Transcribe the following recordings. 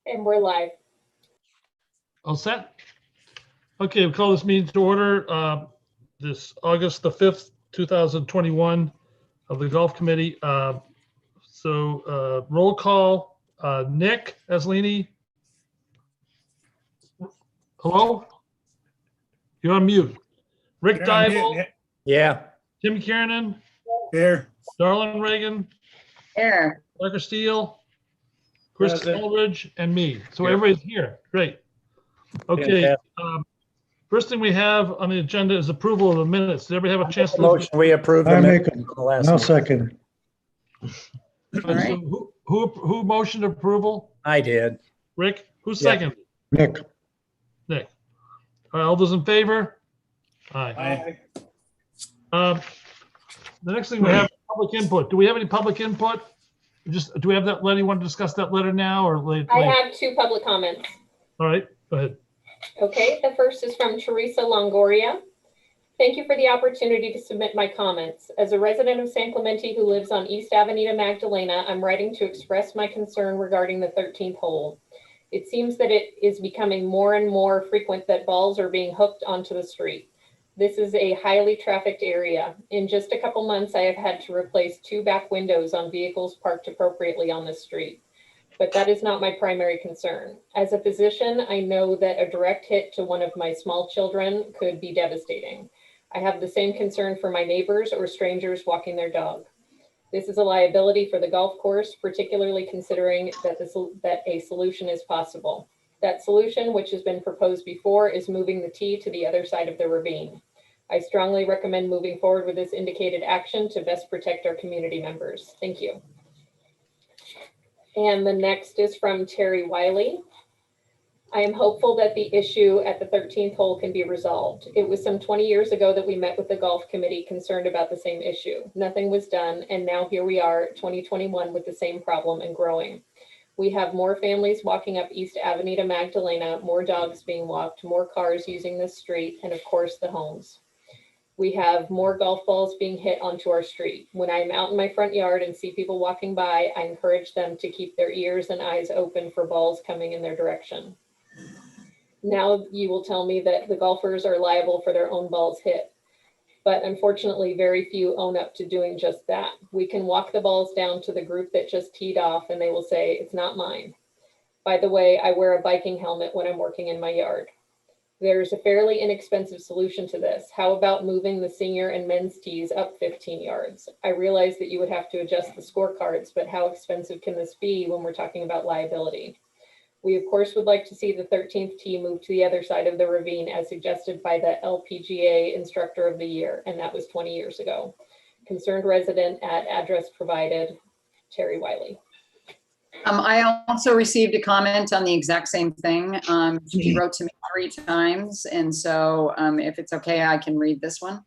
And we're live. All set? Okay, we'll call this meeting to order. This August the 5th, 2021 of the Golf Committee. Roll call, Nick Aslini. Hello? You're on mute. Rick Yeah, I'm Dybel, here. Yeah. Tim Kiernan, Here. Darlene Reagan, Here. Parker Steele, Chris Present. Eldridge, and me. So Here. everybody's here. Great. Okay. First thing we have on the agenda is approval of the minutes. Did everybody have a chance to? Motion, we approve the I make minutes them. from the last I'll meeting. second. So who motioned approval? I did. Rick? Who's Yeah. second? Nick, Nick. All those in favor? Aye. Aye. The next thing we have public input. Do we have any public input? Do we have that letter? You want to discuss that letter now or later? I have two public comments. All right, go ahead. Okay, the first is from Teresa Longoria. Thank you for the opportunity to submit my comments. As a resident of San Clemente who lives on East Avenida Magdalena, I'm writing to express my concern regarding the 13th hole. It seems that it is becoming more and more frequent that balls are being hooked onto the street. This is a highly trafficked area. In just a couple months, I have had to replace 2 back windows on vehicles parked appropriately on the street. But that is not my primary concern. As a physician, I know that a direct hit to one of my small children could be devastating. I have the same concern for my neighbors or strangers walking their dog. This is a liability for the golf course, particularly considering that a solution is possible. That solution, which has been proposed before, is moving the tee to the other side of the ravine. I strongly recommend moving forward with this indicated action to best protect our community members. Thank you. And the next is from Terry Wiley. I am hopeful that the issue at the 13th hole can be resolved. It was some 20 years ago that we met with the golf committee concerned about the same issue. Nothing was done, and now here we are, 2021, with the same problem and growing. We have more families walking up East Avenida Magdalena, more dogs being walked, more cars using this street, and of course the homes. We have more golf balls being hit onto our street. When I'm out in my front yard and see people walking by, I encourage them to keep their ears and eyes open for balls coming in their direction. Now you will tell me that the golfers are liable for their own balls hit. But unfortunately, very few own up to doing just that. We can walk the balls down to the group that just teed off and they will say, it's not mine. By the way, I wear a biking helmet when I'm working in my yard. There's a fairly inexpensive solution to this. How about moving the senior and men's tees up 15 yards? I realize that you would have to adjust the scorecards, but how expensive can this be when we're talking about liability? We, of course, would like to see the 13th tee moved to the other side of the ravine as suggested by the LPGA Instructor of the Year, and that was 20 years ago. Concerned resident at address provided, Terry Wiley. I also received a comment on the exact same thing. She wrote to me 3 times, and so if it's okay, I can read this one.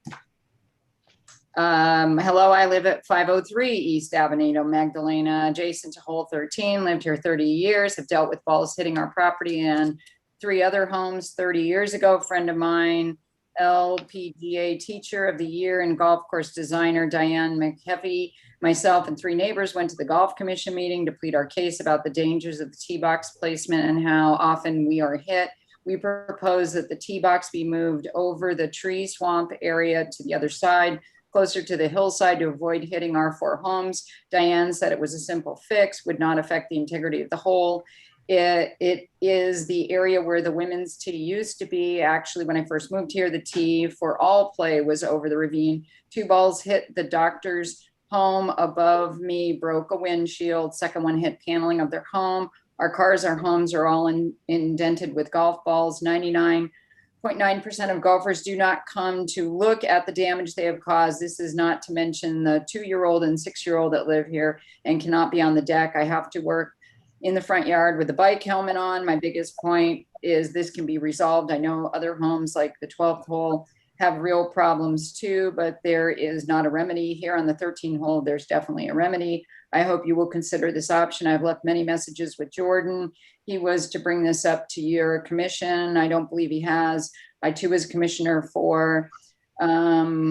Hello, I live at 503 East Avenida, Magdalena, adjacent to hole 13, lived here 30 years, have dealt with balls hitting our property and 3 other homes 30 years ago. A friend of mine, LPGA Teacher of the Year and Golf Course Designer Diane McHeffy, myself and 3 neighbors went to the Golf Commission meeting to plead our case about the dangers of the tee box placement and how often we are hit. We propose that the tee box be moved over the tree swamp area to the other side, closer to the hillside to avoid hitting our 4 homes. Diane said it was a simple fix, would not affect the integrity of the hole. It is the area where the women's tee used to be. Actually, when I first moved here, the tee for all play was over the ravine. 2 balls hit the doctor's home above me, broke a windshield. Second one hit paneling of their home. Our cars, our homes are all indented with golf balls. 99.9% of golfers do not come to look at the damage they have caused. This is not to mention the 2-year-old and 6-year-old that live here and cannot be on the deck. I have to work in the front yard with the bike helmet on. My biggest point is this can be resolved. I know other homes like the 12th hole have real problems too, but there is not a remedy here on the 13th hole. There's definitely a remedy. I hope you will consider this option. I've left many messages with Jordan. He was to bring this up to your commission. I don't believe he has. I too was commissioner for the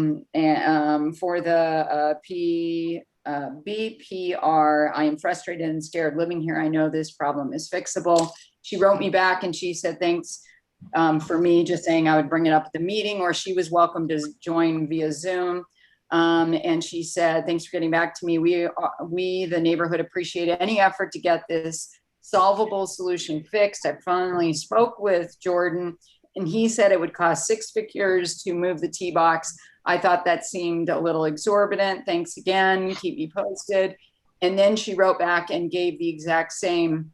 BPR. I am frustrated and scared living here. I know this problem is fixable. She wrote me back and she said, thanks for me just saying I would bring it up at the meeting, or she was welcome to join via Zoom. And she said, thanks for getting back to me. We, the neighborhood, appreciate any effort to get this solvable solution fixed. I finally spoke with Jordan and he said it would cost 6 figures to move the tee box. I thought that seemed a little exorbitant. Thanks again. Keep me posted. And then she wrote back and gave the exact same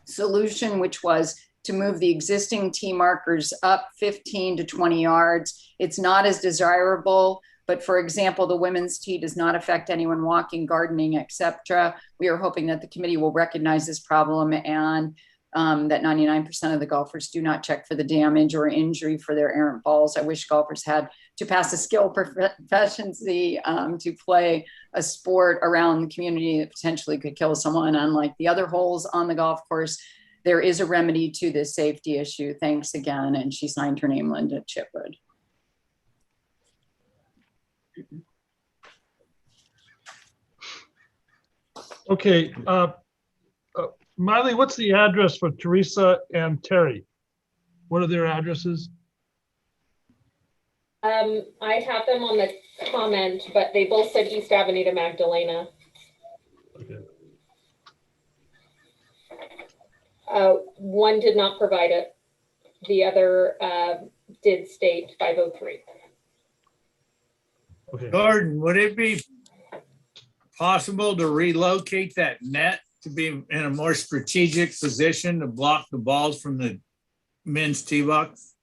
solution, which was to move the existing tee markers up 15 to 20 yards. It's not as desirable, but for example, the women's tee does not affect anyone walking, gardening, etc. We are hoping that the committee will recognize this problem and that 99% of the golfers do not check for the damage or injury for their errant balls. I wish golfers had to pass a skill proficiency to play a sport around the community that potentially could kill someone. Unlike the other holes on the golf course, there is a remedy to this safety issue. Thanks again. And she signed her name, Linda Chipwood. Okay, Miley, what's the address for Teresa and Terry? What are their addresses? I have them on the comment, but they both said East Avenida Magdalena. Okay. One did not provide it. The other did state 503. Okay. Gordon, would it be possible to relocate that net to be in a more strategic position to block the balls from the men's tee box?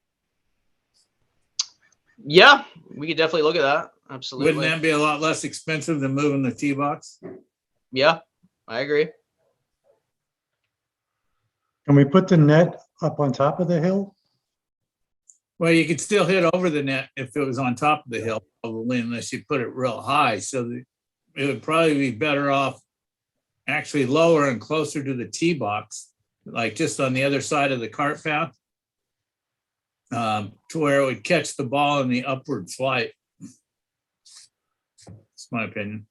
Yeah, we could definitely look at that. Absolutely. Wouldn't that be a lot less expensive than moving the tee box? Yeah, I agree. Can we put the net up on top of the hill? Well, you could still hit over the net if it was on top of the hill, probably, unless you put it real high. So it would probably be better off actually lower and closer to the tee box, like just on the other side of the cart path, to where it would catch the ball in the upward flight. That's my opinion.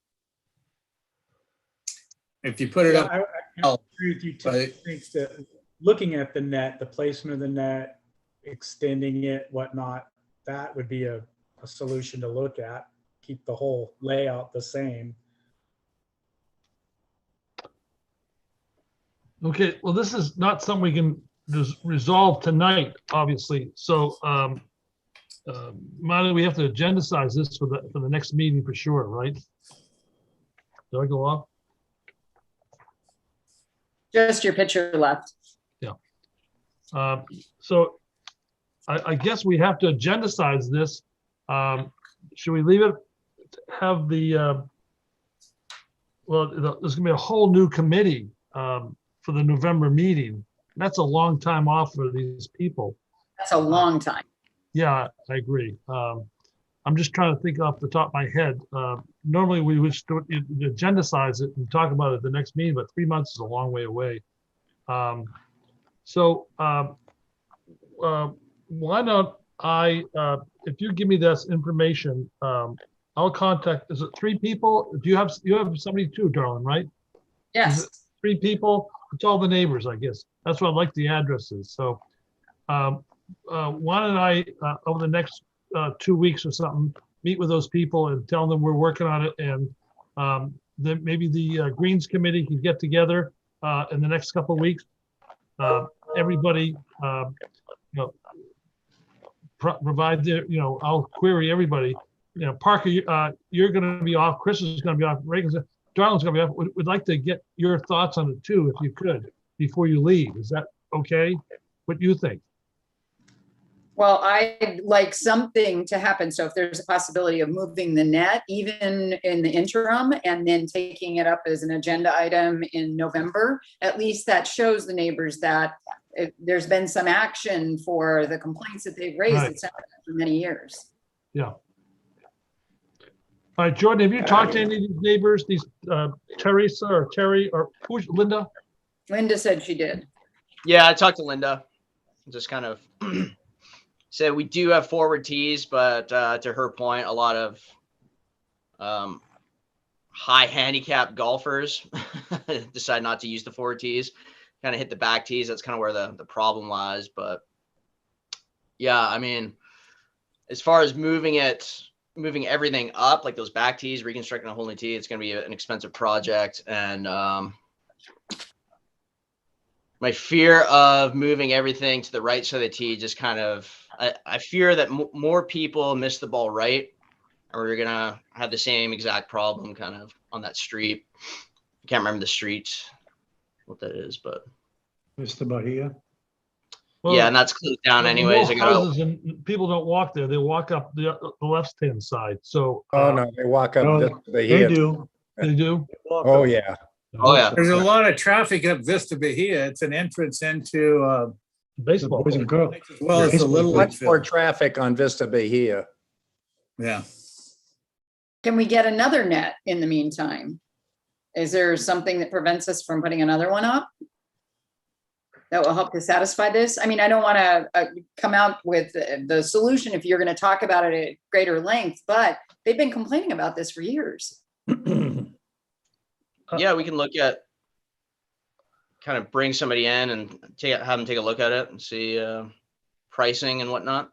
If you put it up, I agree with you. I think that looking at the net, the placement of the net, extending it, whatnot, that would be a solution to look at. Keep the whole layout the same. Okay, well, this is not something we can just resolve tonight, obviously. So, Miley, we have to agendize this for the next meeting for sure, right? Do I go off? Just your picture left. Yeah. So I guess we have to agendize this. Should we leave it, have the, well, there's gonna be a whole new committee for the November meeting. That's a long time off for these people. That's a long time. Yeah, I agree. I'm just trying to think off the top of my head. Normally we would agendize it and talk about it at the next meeting, but 3 months is a long way away. Why don't I, if you give me this information, I'll contact, is it 3 people? Do you have somebody too, darling, right? Yes. 3 people? It's all the neighbors, I guess. That's what I like the addresses. So why don't I, over the next 2 weeks or something, meet with those people and tell them we're working on it, and then maybe the Greens Committee can get together in the next couple of weeks. Everybody, provide their, I'll query everybody. Parker, you're going to be off. Chris is going to be off. Reagan's, Darlene's going to be off. We'd like to get your thoughts on it too, if you could, before you leave. Is that okay? What do you think? Well, I'd like something to happen. So if there's a possibility of moving the net, even in the interim, and then taking it up as an agenda item in November, at least that shows the neighbors that there's been some action for the complaints that they've raised. Right. It's happened for many years. Yeah. All right, Jordan, have you talked to any of these neighbors, these Teresa or Terry or who's Linda? Linda said she did. Yeah, I talked to Linda. Just kind of said we do have forward tees, but to her point, a lot of high handicap golfers decide not to use the 4 tees, kind of hit the back tees. That's kind of where the problem lies. But yeah, I mean, as far as moving everything up, like those back tees, reconstructing a whole new tee, it's going to be an expensive project. And my fear of moving everything to the right side of the tee just kind of, I fear that more people miss the ball right, or we're going to have the same exact problem kind of on that street. I can't remember the street, what that is, but Mr. Bahia. Well, yeah, and that's closed down there are anyways. no I gotta, houses and people don't walk there. They walk up the left-hand side. So. Oh, no, they walk up No, Vista They Bahia. do. They do? Oh, yeah. oh yeah. There's a lot of traffic up Vista Bahia. It's an entrance into, The Baseball. boys and girls. as well as the Little League Much more field. traffic on Vista Bahia. Yeah. Can we get another net in the meantime? Is there something that prevents us from putting another one up? That will help to satisfy this? I mean, I don't want to come out with the solution if you're going to talk about it at greater length, but they've been complaining about this for years. Yeah, we can look at kind of bring somebody in and have them take a look at it and see pricing and whatnot.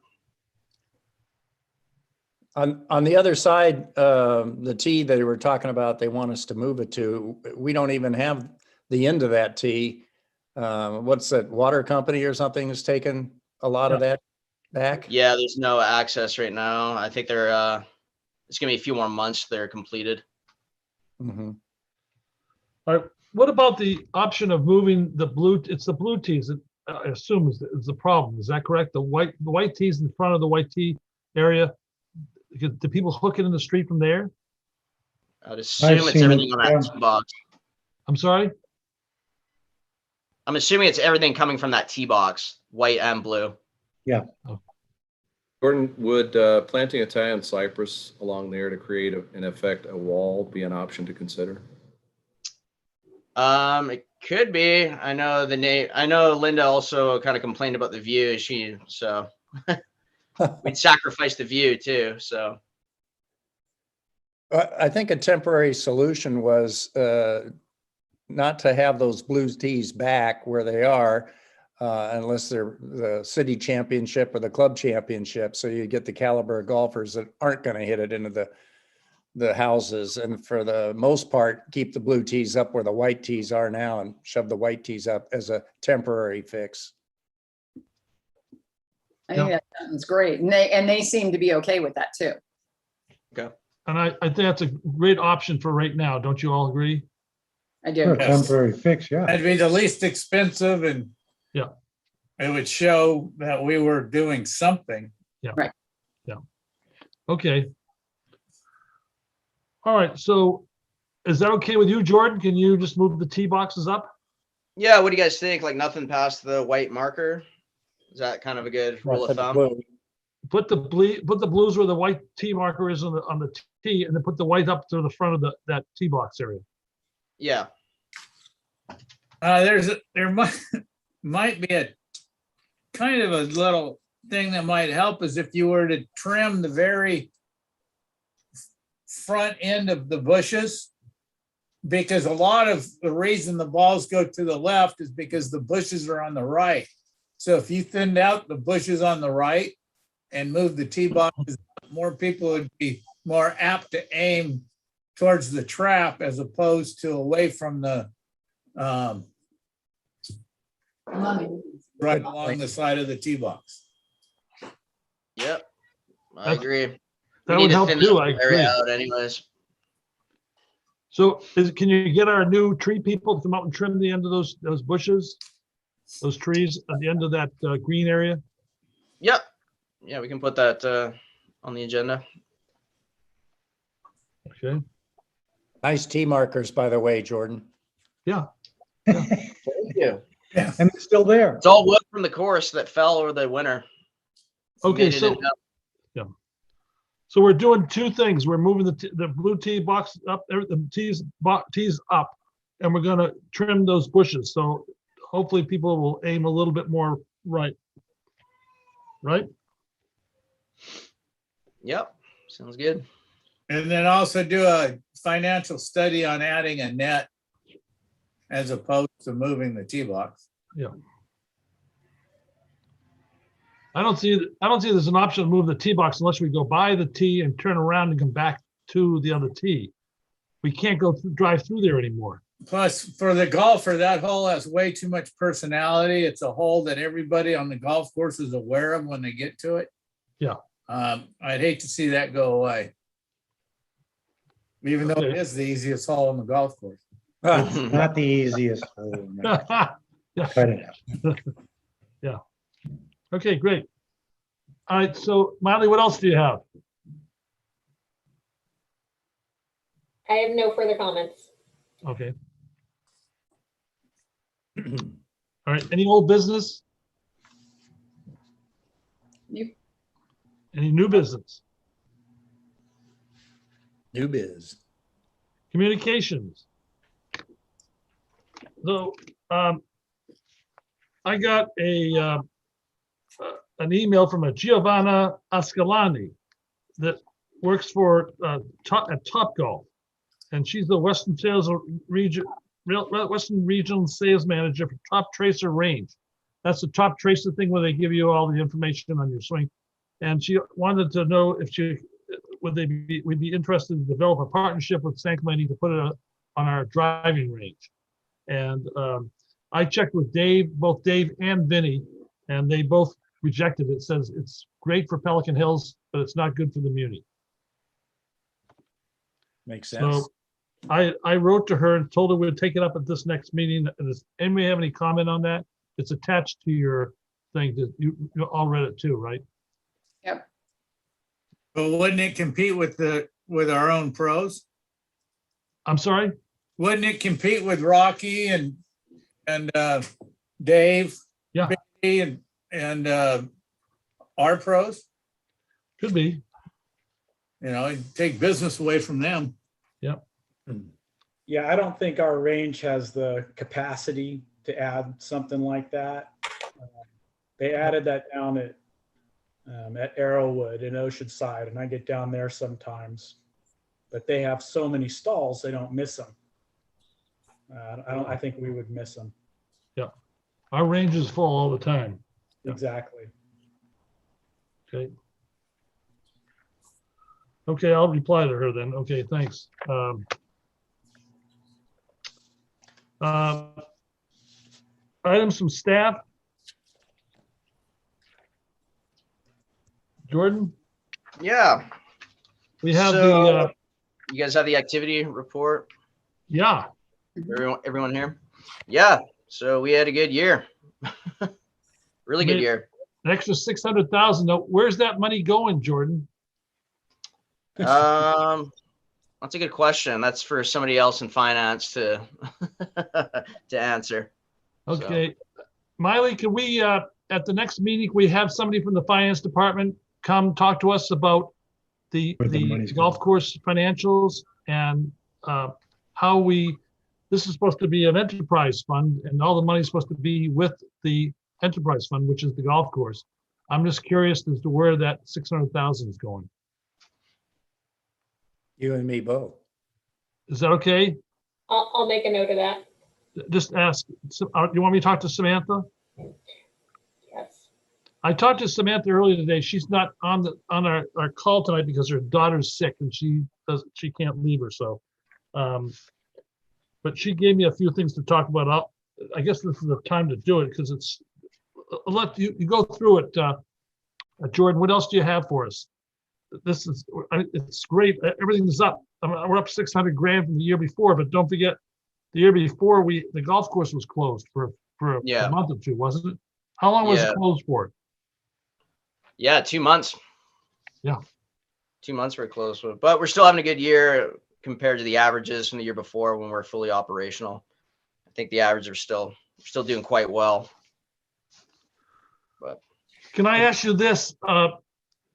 On the other side, the tee that we were talking about, they want us to move it to, we don't even have the end of that tee. What's that, water company or something has taken a lot of that back? Yeah, there's no access right now. I think they're it's gonna be a few more months they're completed. Mhm. All right, what about the option of moving the blue, it's the blue tees that I assume is the problem, is that correct? The white tees in front of the white tee area? Do people hook it in the street from there? I'd assume it's seen everything it, on that yeah. tee box. I'm sorry? I'm assuming it's everything coming from that tee box, white and blue. Gordon, would planting Italian cypress along there to create, in effect, a wall be an option to consider? It could be. I know I know Linda also kind of complained about the view. So we'd sacrifice the view too. So I think a temporary solution was not to have those blues tees back where they are unless they're the city championship or the club championship. So you get the caliber of golfers that aren't going to hit it into the houses. And for the most part, keep the blue tees up where the white tees are now and shove the white tees up as a temporary fix. I think that sounds great. And they seem to be okay with that too. And I think that's a great option for right now. Don't you all agree? I For a do. temporary fix, yeah. That'd be the least expensive and Yeah. it would show that we were doing something. Okay. All right, so is that okay with you, Jordan? Can you just move the tee boxes up? yeah, what do you guys think? Like nothing past the white marker? Is that kind of a good rule of thumb? Blue. Put the blues where the white tee marker is on the tee, and then put the white up to the front of that tee box area. Yeah. There might be a kind of a little thing that might help is if you were to trim the very front end of the bushes. Because a lot of the reason the balls go to the left is because the bushes are on the right. So if you thinned out the bushes on the right and moved the tee boxes, more people would be more apt to aim towards the trap as opposed to away from the right along the side of the tee box. Yep. I That's- agree. That We would need to help thin too, that I area agree. out anyways. So can you get our new tree people to come out and trim the end of those bushes? Those trees at the end of that green area? Yep. Yeah, we can put that on the agenda. Okay, Nice tee markers, by the way, Jordan. yeah. Thank you. And it's still there. It's all wood from the course that fell over the winter. Okay, Made it so, into- so we're doing two things. We're moving the blue tee box up, the tees up, and we're gonna trim those bushes. So hopefully people will aim a little bit more right. Right? Yep. Sounds good. And then also do a financial study on adding a net as opposed to moving the tee box. I don't see there's an option to move the tee box unless we go by the tee and turn around and come back to the other tee. We can't drive through there anymore. Plus, for the golfer, that hole has way too much personality. It's a hole that everybody on the golf course is aware of when they get to it. Yeah. I'd hate to see that go away. Even though it Okay. is the easiest hole on the golf course. Not the easiest. hole, no. But Okay, great. All right, so Miley, what else do you have? I have no further comments. Okay. All right, any old business? Nope. Any new business? New biz. Communications. So, I got an email from a Giovanna Ascalani that works for at Topgolf, and she's the Western Regional Sales Manager for Top Tracer Range. That's the Top Tracer thing where they give you all the information on your swing. And she wanted to know if we'd be interested to develop a partnership with San Clemente to put it on our driving range. And I checked with both Dave and Vinny, and they both rejected it. Says it's great for Pelican Hills, but it's not good for the Muni. Makes sense. So I wrote to her and told her we'd take it up at this next meeting. Does anybody have any comment on that? It's attached to your thing. You all read it too, right? Yep. But wouldn't it compete with our own pros? I'm sorry? Wouldn't it compete with Rocky and Dave? Yeah. Billy, and our pros? Could be. Take business away from them. Yep. Yeah, I don't think our range has the capacity to add something like that. They added that down at Arrowwood in Oceanside, and I get down there sometimes, but they have so many stalls, they don't miss them. I think we would miss them. Yeah. Our range is full all the time. Yeah. Exactly. Okay. Okay, I'll reply to her then. Okay, thanks. Items from staff. Jordan, Yeah. we have So- You guys have the activity report? yeah, Everyone here? Yeah. So we had a good year. Really good Made- year. an extra 600,000. Now, where's that money going, Jordan? That's a good question. That's for somebody else in finance to to answer. Okay. Miley, can we, at the next meeting, we have somebody from the finance department come talk to us about the Where the money's golf going. course financials and how this is supposed to be an enterprise fund and all the money's supposed to be with the enterprise fund, which is the golf course. I'm just curious as to where that 600,000 is going. You and me both. Is that okay? I'll make a note of that. Just ask, you want me to talk to Samantha? Yes. I talked to Samantha earlier today. She's not on our call tonight because her daughter's sick and she can't leave her, so. But she gave me a few things to talk about. I guess this is the time to do it because I'll let you go through it. Jordan, what else do you have for us? It's great. Everything's up. We're up 600 grand from the year before, but don't forget, the year before the golf course was closed for Yeah. a month or two, wasn't it? How long was Yeah. it closed for? Yeah, 2 months. Yeah. 2 months we're close with, but we're still having a good year compared to the averages from the year before when we're fully operational. I think the averages are still doing quite well. But Can I ask you this?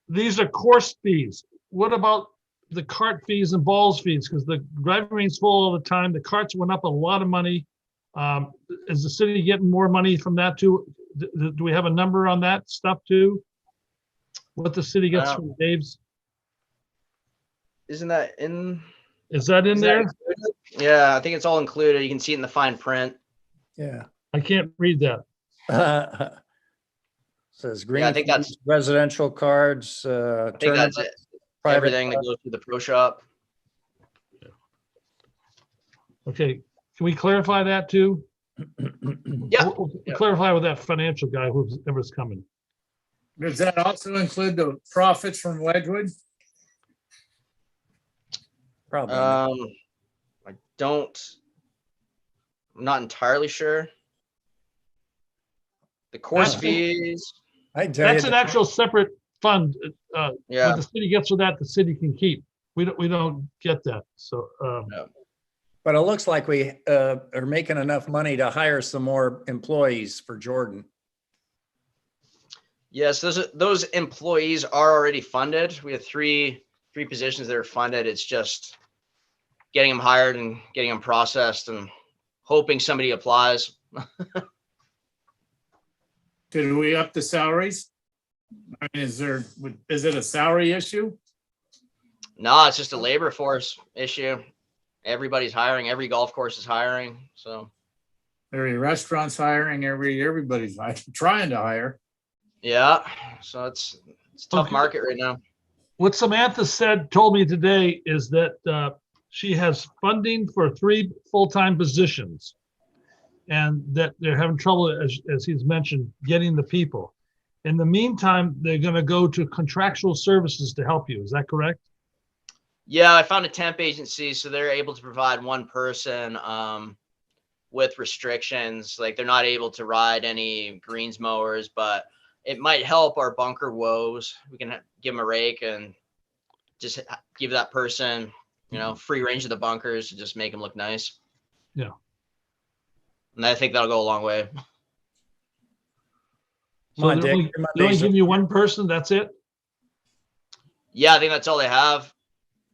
These are course fees. What about the cart fees and balls fees? Because the driving range is full all the time. The carts went up a lot of money. Is the city getting more money from that too? Do we have a number on that stuff too? What the city gets from Dave's? isn't that in? Is that in is that there? included? Yeah, I think it's all included. You can see it in the fine print. Yeah. I can't read that. Says Yeah, I green think that's- fees, residential cards, I think that's it. private Everything that goes through the pro shop. Okay, can we clarify that too? Yeah. We'll Yeah. Clarify with that financial guy whoever's coming. Does that also include the profits from Wedgewood? Probably. not. I don't. I'm not entirely sure. The course That's- fees. I can tell you That's an that- actual separate fund. Yeah. What the city gets for that, the city can keep. We don't get that. So, But it looks like we are making enough money to hire some more employees for Jordan. Yes, those employees are already funded. We have three positions that are funded. It's just getting them hired and getting them processed and hoping somebody applies. Did we up the salaries? I mean, is it a salary issue? No, it's just a labor force issue. Everybody's hiring. Every golf course is hiring. So Every restaurant's hiring, everybody's trying to hire. yeah, so it's a tough Okay. market right now. what Samantha told me today is that she has funding for 3 full-time positions. And that they're having trouble, as he's mentioned, getting the people. In the meantime, they're gonna go to contractual services to help you. Is that correct? Yeah, I found a temp agency, so they're able to provide one person with restrictions. Like they're not able to ride any greens mowers, but it might help our bunker woes. We can give them a rake and just give that person, free range of the bunkers to just make them look nice. Yeah. And I think that'll go a long way. So Come on, they Dick, only, your they only Mondays give you one person, that's it? Yeah, I think that's all they have.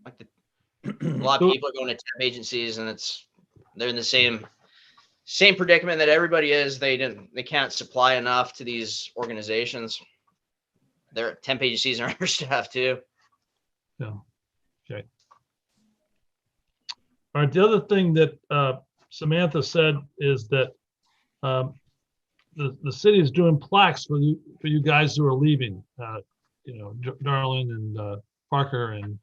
Like a lot of So- people are going to temp agencies, and they're in the same predicament that everybody is. They can't supply enough to these organizations. Their temp agencies are understaffed too. Yeah, okay. All right, the other thing that Samantha said is that the city is doing plaques for you guys who are leaving. Darlene and Parker and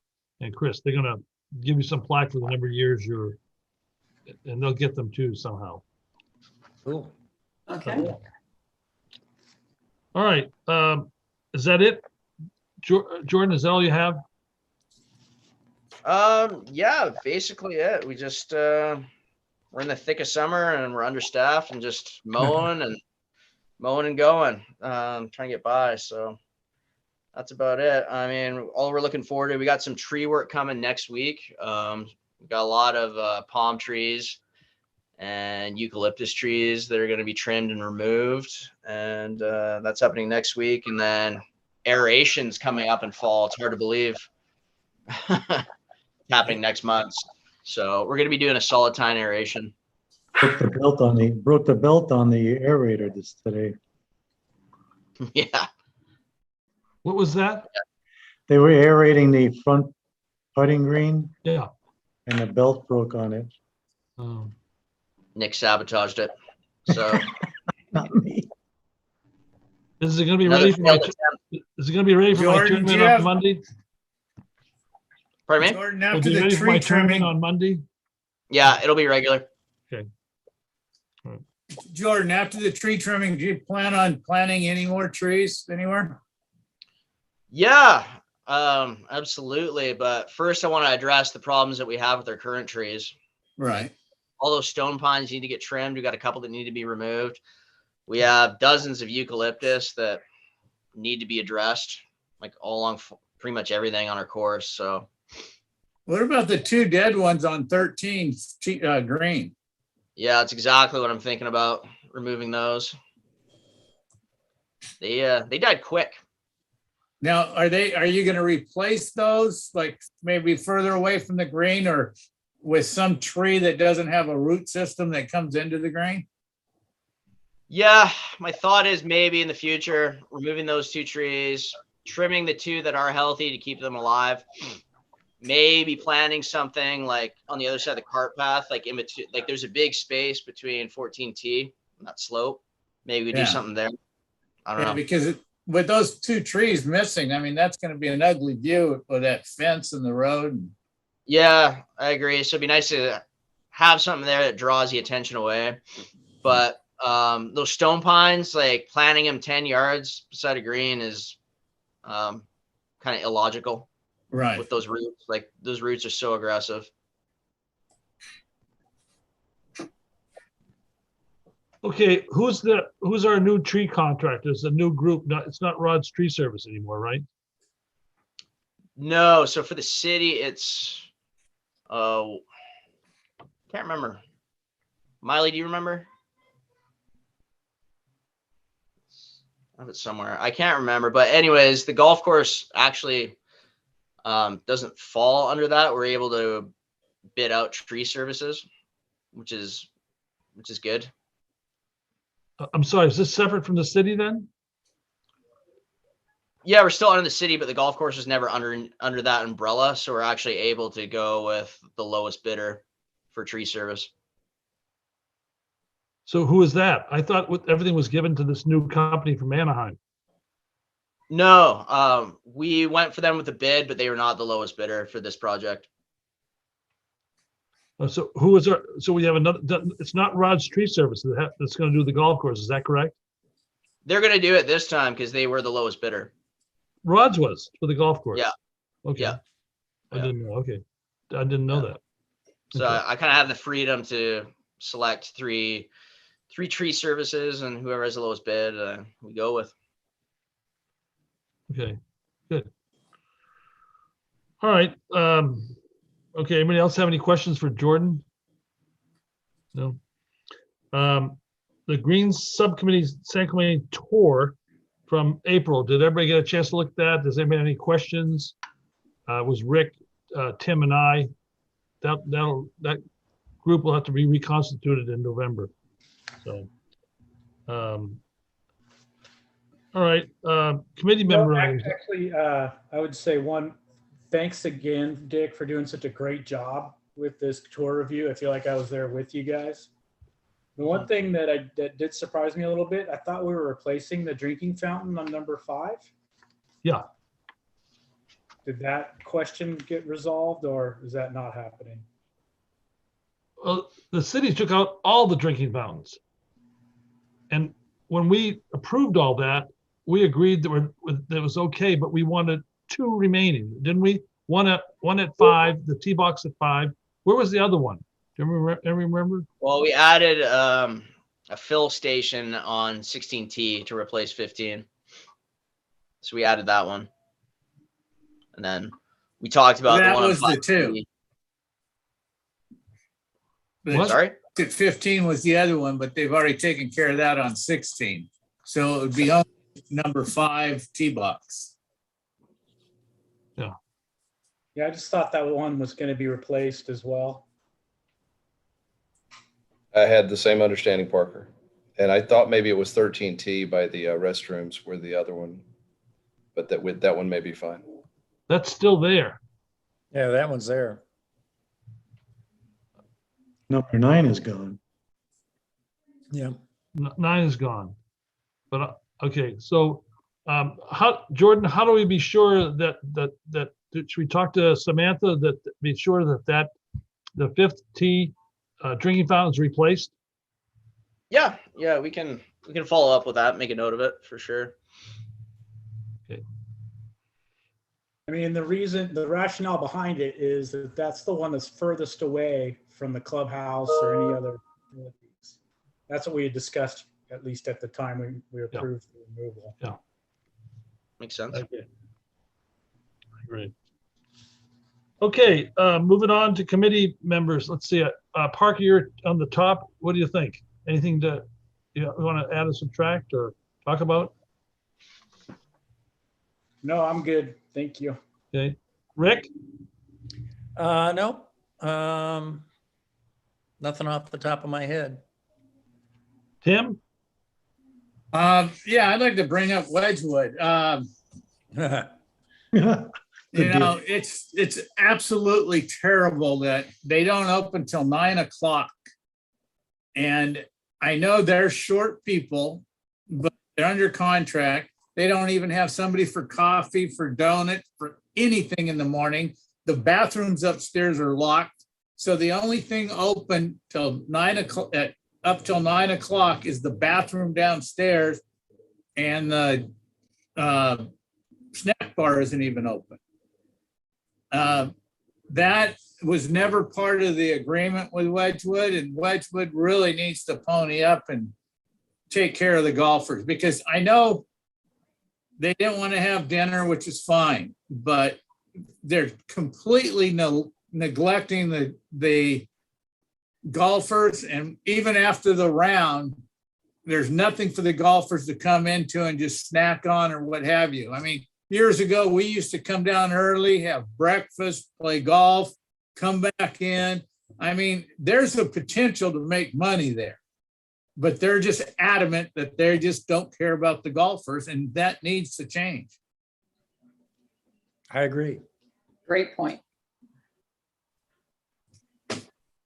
Chris. They're gonna give you some plaque for the number of years and they'll get them too somehow. Cool. Okay. All right, is that it? Jordan, is that all you have? Yeah, basically it. We just we're in the thick of summer and we're understaffed and just mowing and going, trying to get by. So that's about it. I mean, all we're looking forward to, we got some tree work coming next week. We got a lot of palm trees and eucalyptus trees that are going to be trimmed and removed. And that's happening next week. And then aeration's coming up in fall. It's hard to believe. Happening next month. So we're going to be doing a solid tine aeration. Broke the belt on the aerator today. Yeah. What was that? They were aerating the front putting green Yeah. and the belt broke on it. Nick sabotaged it. So Not me. Is it gonna be another ready for my, failed attempt. is it gonna be ready for my Jordan, do tournament you on have- Monday? Pardon me? Jordan, Will it after be the ready for my tree tournament trimming, on Monday? Yeah, it'll be regular. Jordan, after the tree trimming, do you plan on planting any more trees anywhere? Yeah, absolutely. But first I want to address the problems that we have with our current trees. Right. All those stone pines need to get trimmed. We got a couple that need to be removed. We have dozens of eucalyptus that need to be addressed, like all along pretty much everything on our course. So What about the 2 dead ones on 13 green? yeah, that's exactly what I'm thinking about, removing those. They died quick. Now, are you going to replace those, like maybe further away from the green or with some tree that doesn't have a root system that comes into the green? Yeah, my thought is maybe in the future, removing those 2 trees, trimming the 2 that are healthy to keep them alive. maybe planting something like on the other side of the cart path, like in between, like there's a big space between 14T and that slope. Maybe we do Yeah. something there. I don't Yeah, know. because with those two trees missing, I mean, that's gonna be an ugly view of that fence and the road. Yeah, I agree. So it'd be nice to have something there that draws the attention away. But those stone pines, like planting them 10 yards beside a green is kind of illogical Right. with those roots. Like those roots are so aggressive. Okay, who's our new tree contractor? It's a new group. It's not Rod's Tree Service anymore, right? No, so for the city, it's can't remember. Miley, do you remember? I have it somewhere. I can't remember. But anyways, the golf course actually doesn't fall under that. We're able to bid out tree services, which is good. I'm sorry, is this separate from the city then? Yeah, we're still under the city, but the golf course is never under that umbrella. So we're actually able to go with the lowest bidder for tree service. So who is that? I thought everything was given to this new company from Anaheim. No, we went for them with a bid, but they were not the lowest bidder for this project. So who is so we have another, it's not Rod's Tree Service that's going to do the golf course. Is that correct? They're going to do it this time because they were the lowest bidder. Rod's was for the golf course. Yeah. Okay. Yeah. I didn't know. Okay. I didn't know that. So Okay. I kind of have the freedom to select three tree services, and whoever has the lowest bid, we go with. Okay, good. All right. Okay, anybody else have any questions for Jordan? No. The Greens Subcommittee San Clemente tour from April. Did everybody get a chance to look at that? Does anybody have any questions? It was Rick, Tim, and I. That group will have to be reconstituted in November. So, all right, committee Well, member items. actually, I would say thanks again, Dick, for doing such a great job with this tour review. I feel like I was there with you guys. The one thing that did surprise me a little bit, I thought we were replacing the drinking fountain on number 5. Yeah. Did that question get resolved, or is that not happening? Well, the city took out all the drinking fountains. And when we approved all that, we agreed that it was okay, but we wanted 2 remaining, didn't we? One at 5, the tee box at 5. Where was the other one? Do you remember? Well, we added a fill station on 16T to replace 15. So we added that one. And then we talked about That the one was on the 2. 5T. What? Sorry? 15 was the other one, but they've already taken care of that on 16. So it would be on number 5 tee box. Yeah, I just thought that one was going to be replaced as well. I had the same understanding, Parker. And I thought maybe it was 13T by the restrooms where the other one, but that one may be fine. That's still there. Yeah, that one's there. Number 9 is gone. Yeah. 9 is gone. But, okay, so Jordan, how do we be sure that should we talk to Samantha that be sure that the 5th tee drinking fountain is replaced? Yeah, we can follow up with that, make a note of it for sure. I mean, the rationale behind it is that that's the one that's furthest away from the clubhouse or any other facilities. That's what we had discussed, at least at the time we approved the removal. Yeah. Makes sense. Okay. Great. Okay, moving on to committee members. Let's see. Parker, you're on the top. What do you think? Anything you want to add or subtract or talk about? No, I'm good. Thank you. Okay. Rick? No. Nothing off the top of my head. Tim? Yeah, I'd like to bring up Wedgwood. You Good know, it's absolutely terrible that they don't open till 9 o'clock. And I know they're short people, but they're under contract. They don't even have somebody for coffee, for donut, for anything in the morning. The bathrooms upstairs are locked. So the only thing open till 9 o'clock, up till 9 o'clock is the bathroom downstairs, and the snack bar isn't even open. That was never part of the agreement with Wedgewood, and Wedgewood really needs to pony up and take care of the golfers, because I know they didn't want to have dinner, which is fine, but they're completely neglecting the golfers. And even after the round, there's nothing for the golfers to come into and just snack on or what have you. I mean, years ago, we used to come down early, have breakfast, play golf, come back in. I mean, there's a potential to make money there, but they're just adamant that they just don't care about the golfers, and that needs to change. I agree. Great point.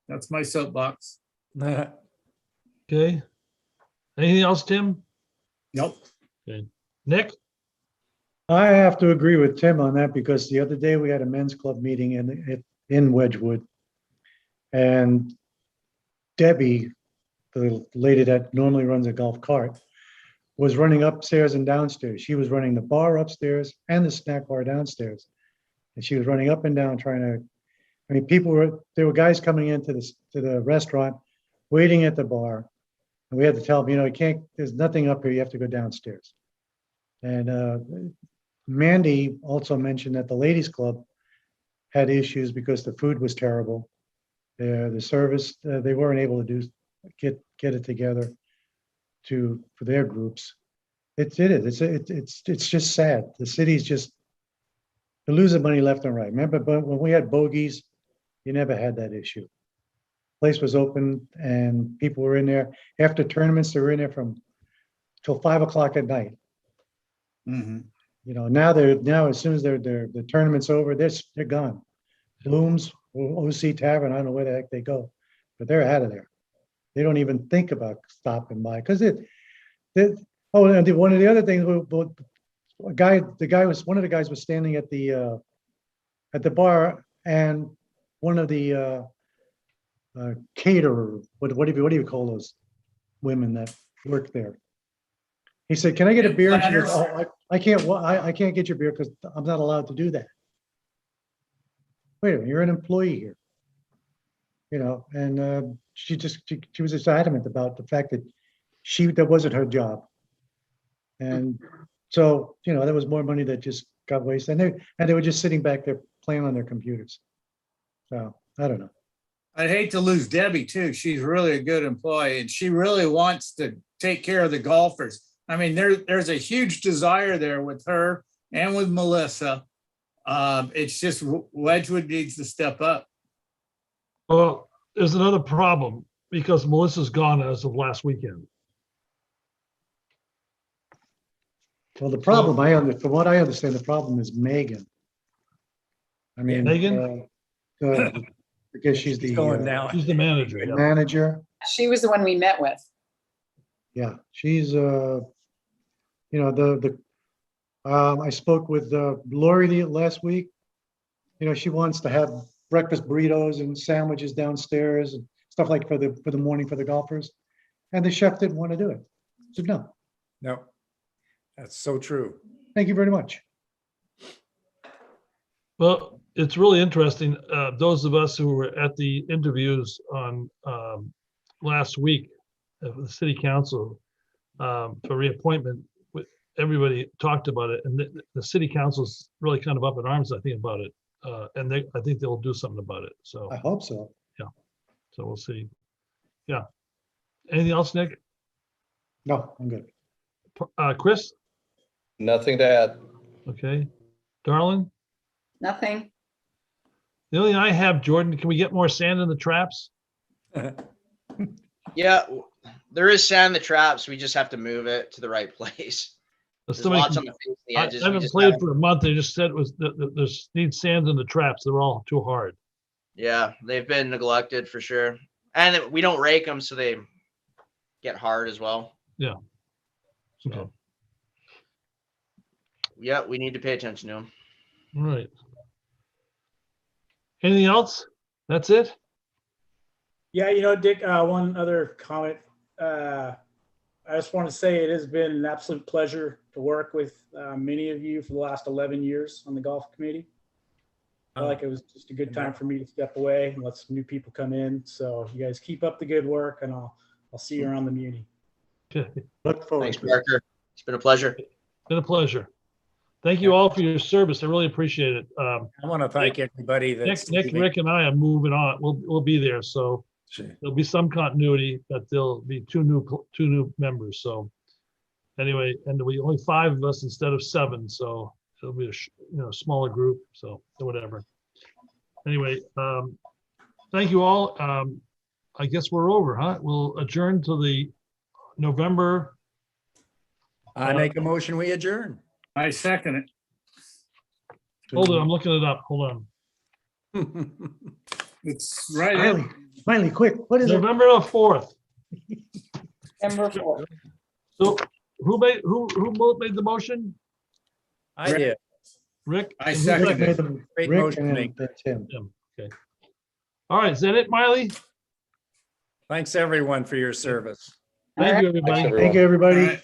That's my soapbox. Okay. Anything else, Tim? Nope. Nick? I have to agree with Tim on that, because the other day we had a men's club meeting in Wedgewood. And Debbie, the lady that normally runs a golf cart, was running upstairs and downstairs. She was running the bar upstairs and the snack bar downstairs. And she was running up and down trying to, I mean, there were guys coming into the restaurant, waiting at the bar. And we had to tell them, you can't, there's nothing up here, you have to go downstairs. And Mandy also mentioned that the ladies club had issues because the food was terrible. The service, they weren't able to get it together for their groups. It's just sad. The city's just, they're losing money left and right. Remember, but when we had bogeys, you never had that issue. Place was open and people were in there. After tournaments, they were in there till 5 o'clock at night. Mhm. Now as soon as the tournament's over, they're gone. Blooms, OC Tavern, I don't know where the heck they go, but they're out of there. They don't even think about stopping by, because and one of the other things, one of the guys was standing at the bar, and one of the caterer, what do you call those women that work there? He said, "Can I get a beer?" And she goes, "Oh, I can't get your beer because I'm not allowed to do that." Wait a minute, you're an employee here. And she was just adamant about the fact that that wasn't her job. And so, there was more money that just got wasted. And they were just sitting back there playing on their computers. So I don't know. I'd hate to lose Debbie too. She's really a good employee, and she really wants to take care of the golfers. I mean, there's a huge desire there with her and with Melissa. It's just Wedgewood needs to step up. Well, there's another problem because Melissa's gone as of last weekend. Well, the problem, from what I understand, the problem is Megan. I mean, Megan? Because she's the Going down. She's the manager. yeah. manager. She was the one we met with. Yeah, she's I spoke with Lori last week. She wants to have breakfast burritos and sandwiches downstairs and stuff like for the morning for the golfers. And the chef didn't want to do it. I said, no, No, that's so true. thank you very much. Well, it's really interesting. Those of us who were at the interviews on last week of the city council for reappointment, everybody talked about it, and the city council's really kind of up in arms, I think, about it. And I think they'll do something about it. So I hope so. we'll see. Yeah. Anything else, Nick? No, I'm good. Chris? Nothing to add. Okay. Darling? Nothing. The only thing I have, Jordan, can we get more sand in the traps? Yeah, there is sand in the traps. We just have to move it to the right place. There's somebody lots can- on the face and the I edges. we haven't just played haven't- for a month. They just said it was, there's need sands in the traps. They're all too hard. Yeah, they've been neglected for sure. And we don't rake them, so they get hard as well. Okay. So, yeah, we need to pay attention to them. All right. Anything else? That's it? Yeah, Dick, one other comment. I just want to say it has been an absolute pleasure to work with many of you for the last 11 years on the golf committee. I felt like it was just a good time for me to step away and let some new people come in. So you guys keep up the good work, and I'll see you around the Muni. Okay. Look forward Thanks, to it. Parker. It's been a pleasure. Been a pleasure. Thank you all for your service. I really appreciate it. I want to thank everybody that's. Nick, Rick and I are moving on. We'll be there. So there'll be some continuity, but there'll be two new members. So anyway, and there'll be only 5 of us instead of 7. So it'll be a smaller group. So whatever. Anyway, thank you all. I guess we're over, huh? We'll adjourn to the November. I make a motion, we adjourn. I second it. Hold on, I'm looking it up. Hold on. It's right Smiley, in. Smiley, quick, what is it? November the 4th. Number 4. So who made the motion? I did. Rick? I And who second Rick it. made them- Great Rick motion, and Nick. then Tim. Tim, okay. All right, is that it, Miley? Thanks, everyone, for your service. Thank you, Thanks, everybody. everyone. Thank you, everybody.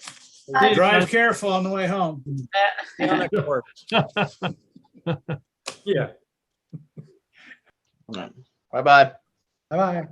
All right. Drive careful on the way home. See you on the court. Yeah. Bye-bye. Bye-bye.